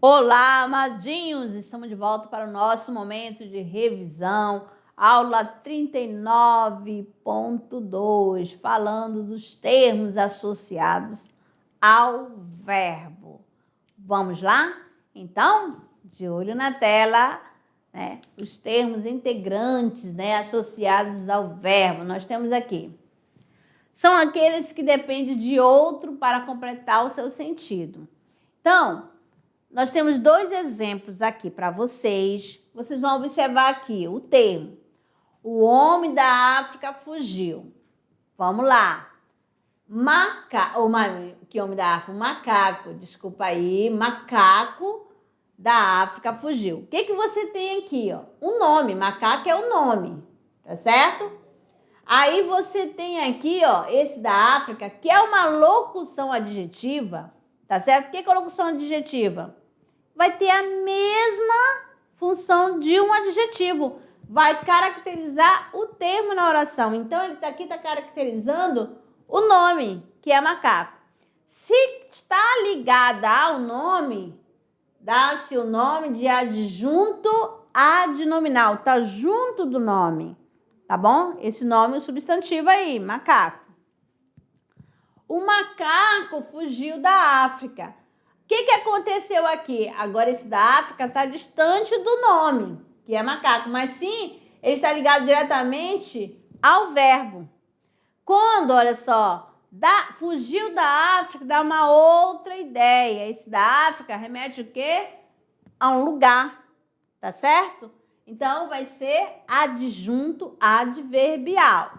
Olá, amadinhos! Estamos de volta para o nosso momento de revisão, aula 39.2, falando dos termos associados ao verbo. Vamos lá? Então, de olho na tela, né? Os termos integrantes, né, associados ao verbo. Nós temos aqui. São aqueles que dependem de outro para completar o seu sentido. Então, nós temos dois exemplos aqui para vocês. Vocês vão observar aqui o termo. O homem da África fugiu. Vamos lá. Que homem da África? Macaco, desculpa aí. Macaco da África fugiu. O que você tem aqui? Ó? O nome. Macaco é o nome. Tá certo? Aí você tem aqui, ó, esse da África, que é uma locução adjetiva. Tá certo? O que é locução adjetiva? Vai ter a mesma função de um adjetivo. Vai caracterizar o termo na oração. Então, ele aqui está caracterizando o nome, que é macaco. Se está ligada ao nome, dá-se o nome de adjunto adnominal. Está junto do nome. Tá bom? Esse nome é o substantivo aí, macaco. O macaco fugiu da África. O que aconteceu aqui? Agora esse da África está distante do nome, que é macaco, mas sim, ele está ligado diretamente ao verbo. Quando, olha só, fugiu da África, dá uma outra ideia. Esse da África remete o quê? A um lugar, tá certo? Então, vai ser adjunto adverbial.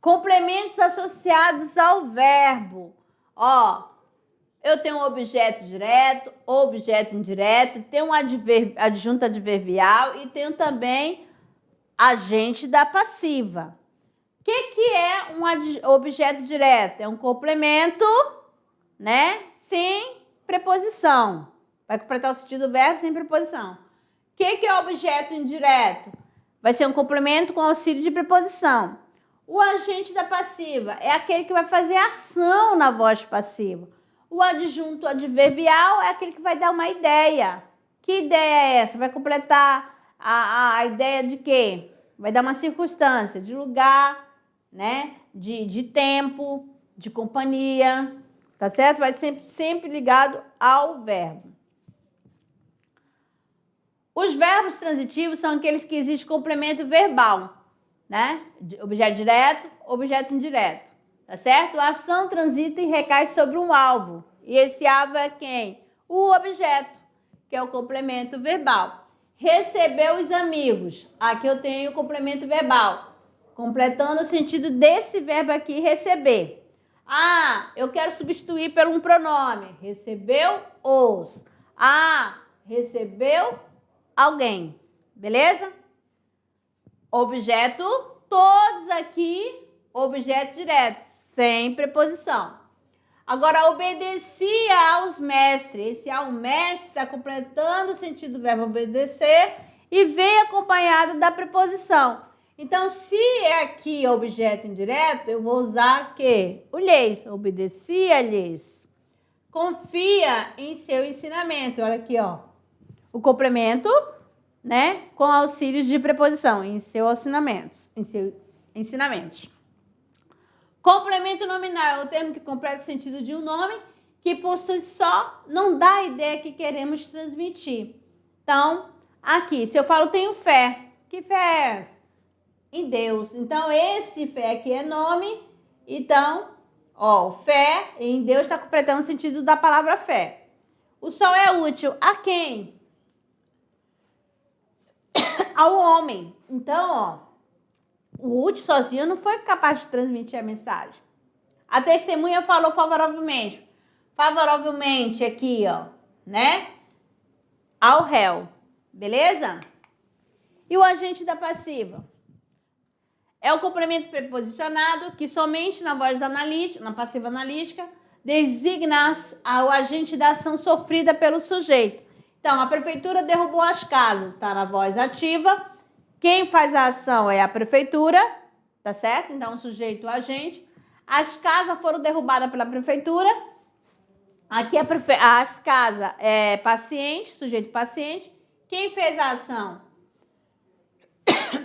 Complementos associados ao verbo. Ó, eu tenho um objeto direto, objeto indireto, tenho um adjunto adverbial e tenho também agente da passiva. O que é um objeto direto? É um complemento, né? Sem preposição. Vai completar o sentido do verbo sem preposição. O que é objeto indireto? Vai ser um complemento com auxílio de preposição. O agente da passiva é aquele que vai fazer ação na voz passiva. O adjunto adverbial é aquele que vai dar uma ideia. Que ideia é essa? Vai completar a ideia de quê? Vai dar uma circunstância, de lugar, né? De tempo, de companhia, tá certo? Vai sempre ligado ao verbo. Os verbos transitivos são aqueles que existe complemento verbal, né? Objeto direto, objeto indireto. Tá certo? A ação transita e recai sobre um alvo. E esse alvo é quem? O objeto, que é o complemento verbal. Recebeu os amigos. Aqui eu tenho o complemento verbal, completando o sentido desse verbo aqui, receber. Ah, eu quero substituir por um pronome. Recebeu os. Ah, recebeu alguém. Beleza? Objeto, todos aqui, objeto direto, sem preposição. Agora, obedecia aos mestres. Esse ao mestre está completando o sentido do verbo obedecer e vem acompanhado da preposição. Então, se é aqui objeto indireto, eu vou usar o quê? O lhes. Obedecia-lhes. Confia em seu ensinamento. Olha aqui, ó. O complemento, né? Com auxílio de preposição. Em seus ensinamentos. Complemento nominal é o termo que completa o sentido de um nome que por si só não dá a ideia que queremos transmitir. Então, aqui, se eu falo tenho fé, que fé é essa? Em Deus. Então, esse fé aqui é nome. Então, ó, fé em Deus está completando o sentido da palavra fé. O sol é útil a quem? Ao homem. Então, ó, o útil sozinho não foi capaz de transmitir a mensagem. A testemunha falou favoravelmente. Favoravelmente aqui, ó, né? Ao réu. Beleza? E o agente da passiva? É o complemento preposicionado que somente na voz analítica, na passiva analítica, designa o agente da ação sofrida pelo sujeito. Então, a prefeitura derrubou as casas, está na voz ativa. Quem faz a ação é a prefeitura, tá certo? Então, o sujeito, o agente. As casas foram derrubadas pela prefeitura. Aqui as casas é paciente, sujeito paciente. Quem fez a ação?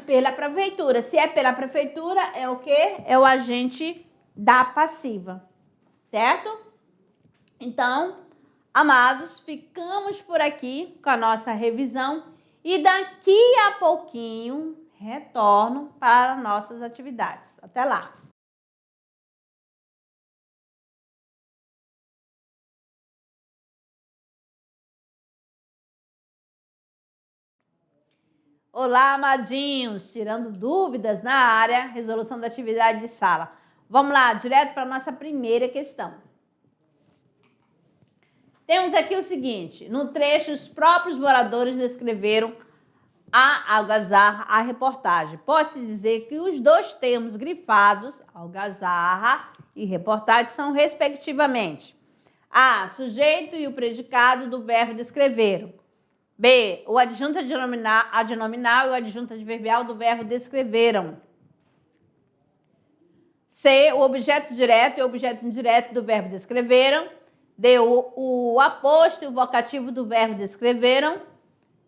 Pela prefeitura. Se é pela prefeitura, é o quê? É o agente da passiva, certo? Então, amados, ficamos por aqui com a nossa revisão e daqui a pouquinho retorno para nossas atividades. Até lá! Olá, amadinhos! Tirando dúvidas na área, resolução da atividade de sala. Vamos lá, direto para a nossa primeira questão. Temos aqui o seguinte, no trecho, os próprios moradores descreveram a algazarra, a reportagem. Pode-se dizer que os dois termos grifados, algazarra e reportagem, são respectivamente A, sujeito e o predicado do verbo descreveram. B, o adjunto adnominal e o adjunto adverbial do verbo descreveram. C, o objeto direto e o objeto indireto do verbo descreveram. D, o aposto e o vocativo do verbo descreveram.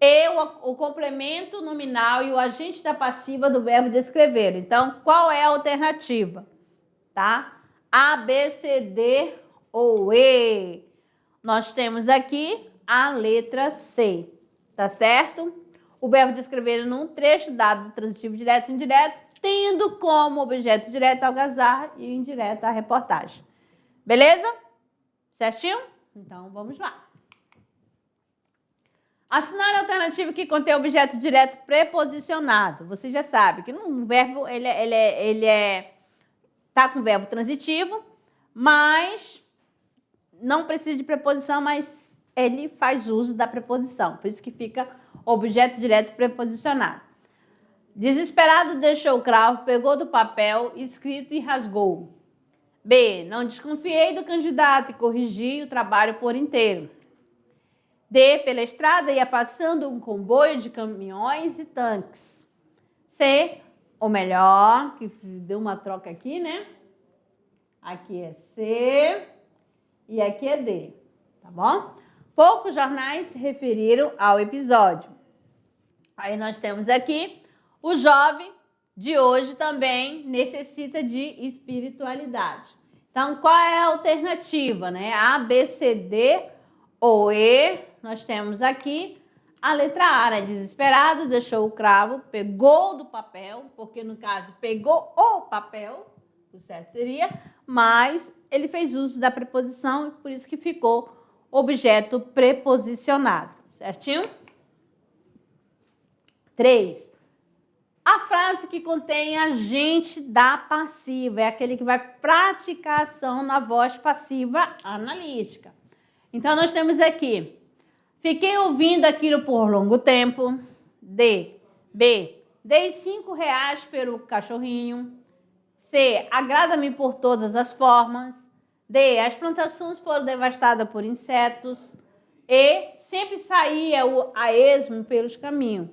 E, o complemento nominal e o agente da passiva do verbo descreveram. Então, qual é a alternativa? Tá? A, B, C, D ou E. Nós temos aqui a letra C. Tá certo? O verbo descrever num trecho dado do transitivo direto e indireto, tendo como objeto direto a algazarra e indireto a reportagem. Beleza? Certinho? Então, vamos lá. Assinale a alternativa que contém objeto direto preposicionado. Você já sabe que no verbo tá com verbo transitivo, mas não precisa de preposição, mas ele faz uso da preposição. Por isso que fica objeto direto preposicionado. Desesperado deixou o cravo, pegou do papel escrito e rasgou. B, não desconfiei do candidato e corrigi o trabalho por inteiro. D, pela estrada ia passando um comboio de caminhões e tanques. C, ou melhor, que deu uma troca aqui, né? Aqui é C e aqui é D, tá bom? Poucos jornais se referiram ao episódio. Aí nós temos aqui, o jovem de hoje também necessita de espiritualidade. Então, qual é a alternativa, né? A, B, C, D ou E? Nós temos aqui a letra A, né? Desesperado, deixou o cravo, pegou do papel, porque no caso pegou o papel, o certo seria, mas ele fez uso da preposição e por isso que ficou objeto preposicionado, certinho? 3. A frase que contém agente da passiva é aquele que vai praticar ação na voz passiva analítica. Então, nós temos aqui, fiquei ouvindo aquilo por longo tempo. D. B. Dei R$5 pelo cachorrinho. C. Agrada-me por todas as formas. D. As plantações foram devastadas por insetos. E. Sempre saía a esmo pelos caminhos.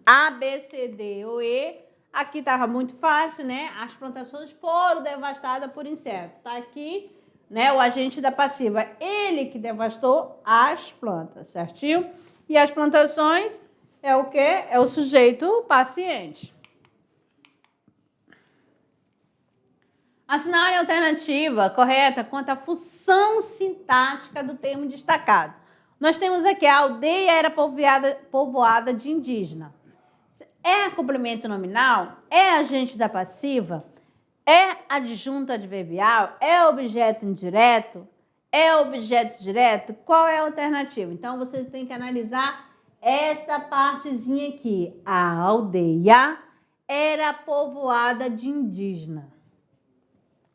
A, B, C, D ou E. Aqui estava muito fácil, né? As plantações foram devastadas por insetos. Tá aqui, né? O agente da passiva. Ele que devastou as plantas, certinho? E as plantações é o quê? É o sujeito paciente. Assinale a alternativa correta quanto à função sintática do termo destacado. Nós temos aqui a aldeia era povoada de indígena. É complemento nominal? É agente da passiva? É adjunto adverbial? É objeto indireto? É objeto direto? Qual é a alternativa? Então, você tem que analisar esta partezinha aqui. A aldeia era povoada de indígena.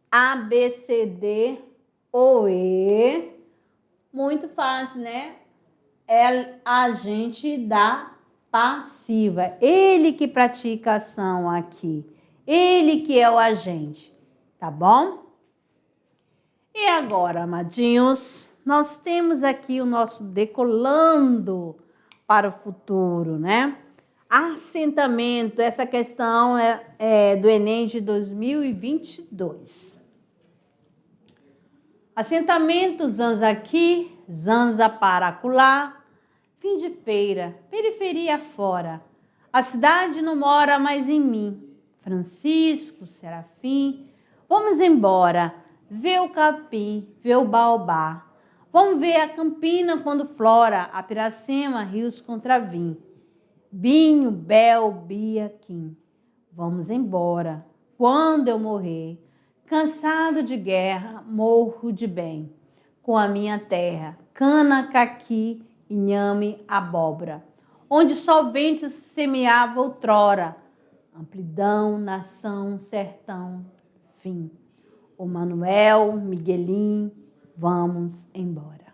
A, B, C, D ou E. Muito fácil, né? É agente da passiva. Ele que pratica a ação aqui. Ele que é o agente. Tá bom? E agora, amadinhos, nós temos aqui o nosso decolando para o futuro, né? Assentamento, essa questão é do Enem de 2022. Assentamento zanza aqui, zanza para acolá, fim de feira, periferia fora. A cidade não mora mais em mim. Francisco, Serafim, vamos embora, ver o capim, ver o baobá. Vamos ver a campina quando flora, a Piracema, rios contra vim. Binho, Bel, Bia, Kim. Vamos embora, quando eu morrer, cansado de guerra, morro de bem. Com a minha terra, cana, caqui, inhame, abóbora. Onde só vento se semeava outrora. Amplidão, nação, sertão, fim. O Manuel, Miguelim, vamos embora.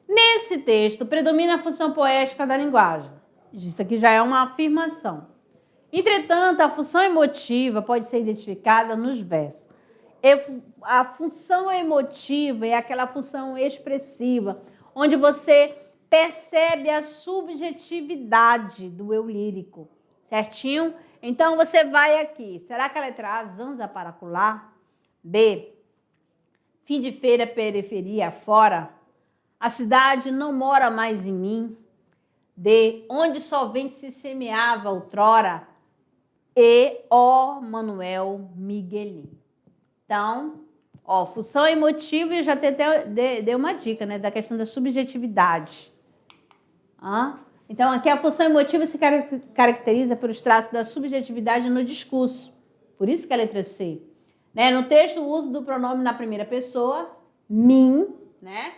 Nesse texto, predomina a função poética da linguagem. Isso aqui já é uma afirmação. Entretanto, a função emotiva pode ser identificada nos versos. A função emotiva é aquela função expressiva, onde você percebe a subjetividade do eu lírico, certinho? Então, você vai aqui. Será que a letra A, zanza para acolá? B, fim de feira, periferia fora. A cidade não mora mais em mim. D, onde só vento se semeava outrora. E, ó, Manuel Miguelim. Então, ó, função emotiva, eu já dei uma dica, né, da questão da subjetividade. Então, aqui a função emotiva se caracteriza pelos traços da subjetividade no discurso. Por isso que é a letra C. Né? No texto, o uso do pronome na primeira pessoa, mim, né,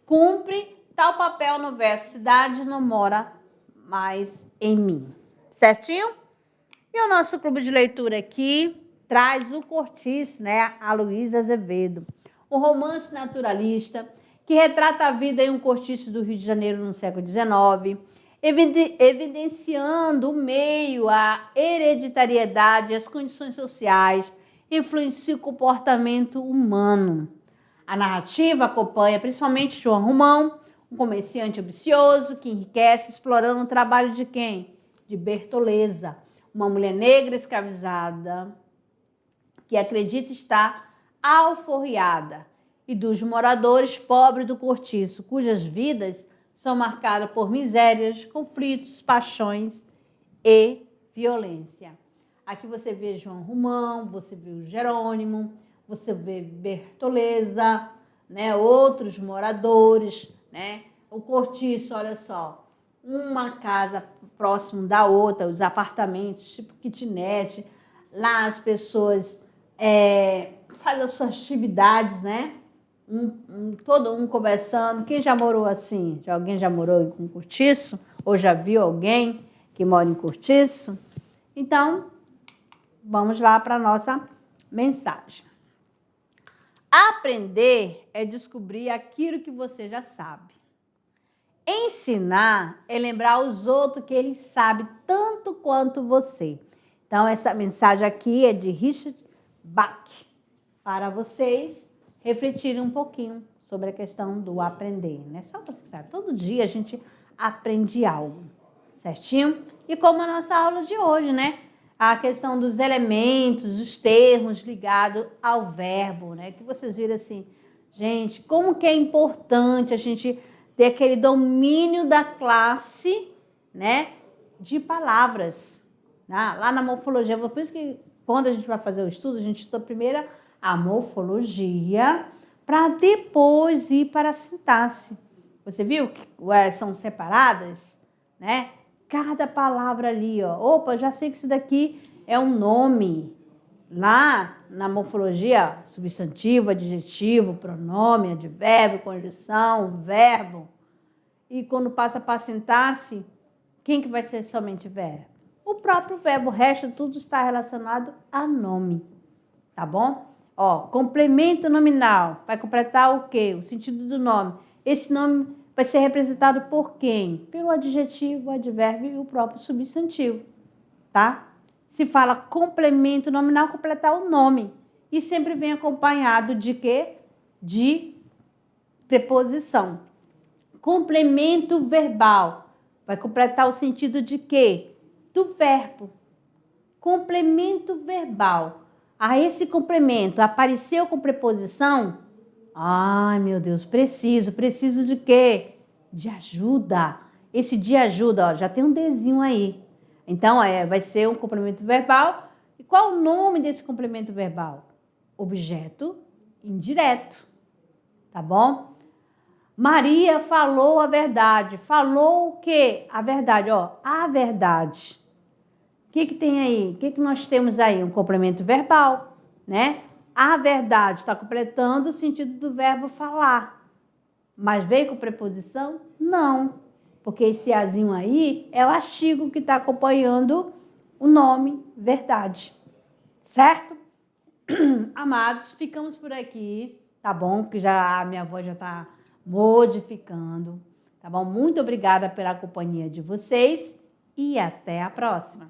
cumpre tal papel no verso. Cidade não mora mais em mim. Certinho? E o nosso clube de leitura aqui traz o Cortiço, né, a Luísa Azevedo. Um romance naturalista que retrata a vida em um cortiço do Rio de Janeiro no século XIX, evidenciando o meio, a hereditariedade, as condições sociais, influencia o comportamento humano. A narrativa acompanha principalmente João Romão, um comerciante ambicioso que enriquece explorando o trabalho de quem? De Bertoleza, uma mulher negra escravizada que acredita estar alforriada, e dos moradores pobres do cortiço, cujas vidas são marcadas por misérias, conflitos, paixões e violência. Aqui você vê João Romão, você vê o Jerônimo, você vê Bertoleza, né, outros moradores, né? O cortiço, olha só, uma casa próximo da outra, os apartamentos, tipo kitnet, lá as pessoas fazem as suas atividades, né? Todo um conversando. Quem já morou assim? Alguém já morou em um cortiço? Ou já viu alguém que mora em cortiço? Então, vamos lá para a nossa mensagem. Aprender é descobrir aquilo que você já sabe. Ensinar é lembrar aos outros que eles sabem tanto quanto você. Então, essa mensagem aqui é de Richard Bach, para vocês refletirem um pouquinho sobre a questão do aprender, né? Só você sabe, todo dia a gente aprende algo, certinho? E como a nossa aula de hoje, né? A questão dos elementos, dos termos ligados ao verbo, né? Que vocês viram assim, gente, como que é importante a gente ter aquele domínio da classe, né? De palavras. Lá na morfologia, por isso que quando a gente vai fazer o estudo, a gente estuda primeiro a morfologia para depois ir para a sintaxe. Você viu que são separadas, né? Cada palavra ali, ó. Opa, já sei que isso daqui é um nome. Lá na morfologia, substantivo, adjetivo, pronome, advérbio, conjunção, verbo. E quando passa para a sintaxe, quem que vai ser somente verbo? O próprio verbo. O resto tudo está relacionado a nome. Tá bom? Ó, complemento nominal. Vai completar o quê? O sentido do nome. Esse nome vai ser representado por quem? Pelo adjetivo, o advérbio e o próprio substantivo. Tá? Se fala complemento nominal, completar o nome. E sempre vem acompanhado de quê? De preposição. Complemento verbal. Vai completar o sentido de quê? Do verbo. Complemento verbal a esse complemento apareceu com preposição, ai, meu Deus, preciso de quê? De ajuda. Esse de ajuda, ó, já tem um Dzinho aí. Então, vai ser um complemento verbal. E qual o nome desse complemento verbal? Objeto indireto, tá bom? Maria falou a verdade. Falou o quê? A verdade, ó, a verdade. O que tem aí? O que nós temos aí? Um complemento verbal, né? A verdade está completando o sentido do verbo falar. Mas veio com preposição? Não. Porque esse azinho aí é o artigo que está acompanhando o nome verdade. Certo? Amados, ficamos por aqui, tá bom? Que já a minha voz já está modificando, tá bom? Muito obrigada pela companhia de vocês e até a próxima.